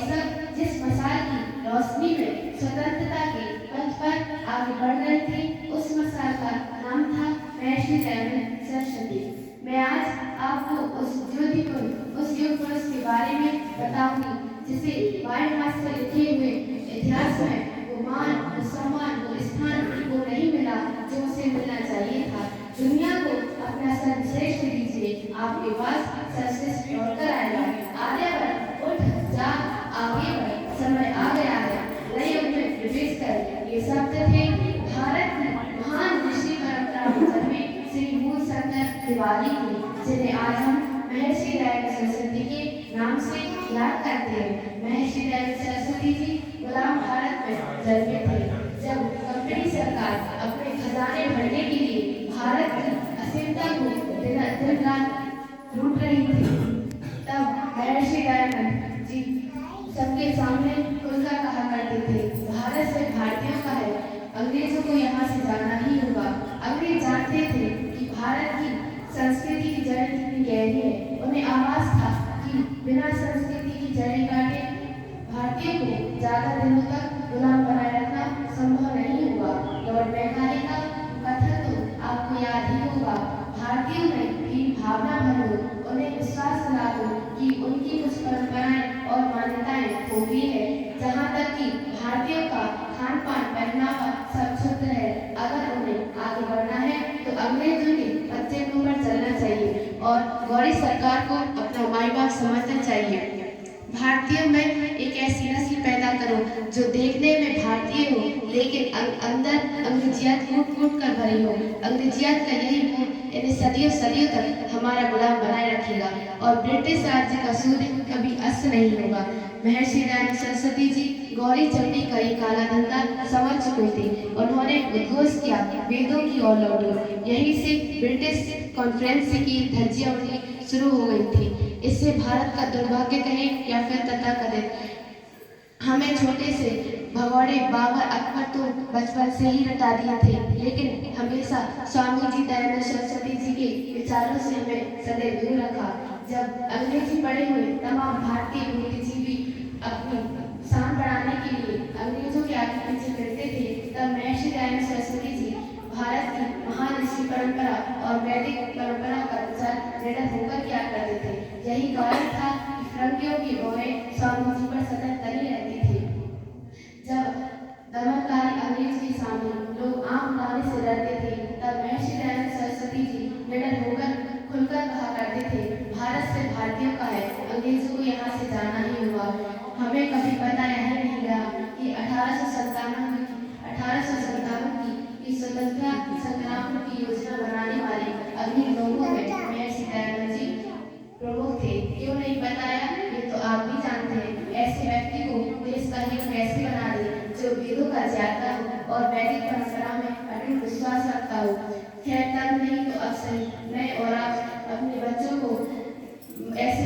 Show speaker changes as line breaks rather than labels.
सब जिस मशाल की रोशनी में स्वतंत्रता के पथ पर आगे बढ़ रहे थे, उस मशाल का नाम था महर्षि दयानंद सरस्वती। मैं आज आपको उस ज्योति पुरुष, उस युग पुरुष के बारे में बताऊंगी जिसे वायुमास से लिखे हुए इतिहास में वो मान, वो सम्मान, वो स्थान वो नहीं मिला जो उसे मिलना चाहिए था। दुनिया को अपना सर्वश्रेष्ठ दीजिए, आपके पास सर्वश्रेष्ठ लौटकर आएगा। आर्यभट्ट उठ जा, आगे बढ़, समय आ गया है, नए युग में प्रवेश कर। ये शब्द थे भारत की महान ऋषि परंपरा में जन्मे श्री मूल शंकर तिवारी के, जिन्हें आज हम महर्षि दयानंद सरस्वती के नाम से याद करते हैं। महर्षि दयानंद सरस्वती जी गुलाम भारत में जन्मे थे। जब कंपनी सरकार अपने खजाने भरने के लिए भारत की असीमता को दिन रात लूट रही थी, तब महर्षि दयानंद जी सबके सामने खुलकर कहा करते थे, भारत से भारतीयों का है, अंग्रेजों को यहाँ से जाना ही होगा। अंग्रेज जानते थे कि भारत की संस्कृति की जड़ कितनी गहरी है। उन्हें आभास था कि बिना संस्कृति की जड़ें काटे भारतीयों को ज्यादा दिनों तक गुलाम बनाए रखना संभव नहीं होगा। लॉर्ड मैकाले का कथन तो आपको याद ही होगा, भारतीयों में भी भावना भरो, उन्हें विश्वास दिला दो कि उनकी कुछ परंपराएं और मान्यताएं खोखली है। जहाँ तक कि भारतीयों का खान पान, पहनावा सब शुद्ध है। अगर उन्हें आगे बढ़ना है तो अंग्रेजों के कच्चे मुंह पर चलना चाहिए और गौरी सरकार को अपना माई बाप समझना चाहिए। भारतीयों में एक ऐसी नस्ल पैदा करो जो देखने में भारतीय हो लेकिन अंदर अंग्रेजियत कूट कूट कर भरी हो। अंग्रेजियत का यही गुण इन्हें सदियों सदियों तक हमारा गुलाम बनाए रखेगा और ब्रिटिश राज्य का सूर्य कभी अस्त नहीं होगा। महर्षि दयानंद सरस्वती जी गौरी चमड़ी का ये काला धंधा समझ चुके थे। उन्होंने उद्घोष किया, वेदों की ओर लौटो। यहीं से ब्रिटिश कॉन्फ्रेंस की धज्जियां उड़नी शुरू हो गई थी। इससे भारत का दुर्भाग्य कहें या फिर तथाकथित हमें छोटे से भगोड़े बाबर अकबर तो बचपन से ही रटा दिए थे, लेकिन हमेशा स्वामी जी दयानंद सरस्वती जी के विचारों से हमें सदैव दूर रखा। जब अंग्रेजी पढ़े हुए तमाम भारतीय बुद्धिजीवी अपनी शान बढ़ाने के लिए अंग्रेजों के आगे पीछे फिरते थे, तब महर्षि दयानंद सरस्वती जी भारत की महान ऋषि परंपरा और वैदिक परंपरा का प्रचार निरंतर होकर किया करते थे। यही कारण था कि फिरंगियों की ओरें स्वामी जी पर सतत तनी रहती थी। जब दमनकारी अंग्रेज के सामने लोग आंख उठाने से डरते थे, तब महर्षि दयानंद सरस्वती जी निडर होकर खुलकर कहा करते थे, भारत से भारतीयों का है, अंग्रेजों को यहाँ से जाना ही होगा। हमें कभी पता यह नहीं रहा कि 1857 की स्वतंत्रता संग्राम की योजना बनाने वाले अग्नि लोगों में महर्षि दयानंद जी प्रमुख थे। क्यों नहीं बताया, ये तो आप भी जानते हैं। ऐसे व्यक्ति को देश का हित कैसे बना दे जो वेदों का ज्ञाता हो और वैदिक परंपरा में अटूट विश्वास रखता हो। खैर तब नहीं तो अब सही मैं और आप अपने बच्चों को ऐसे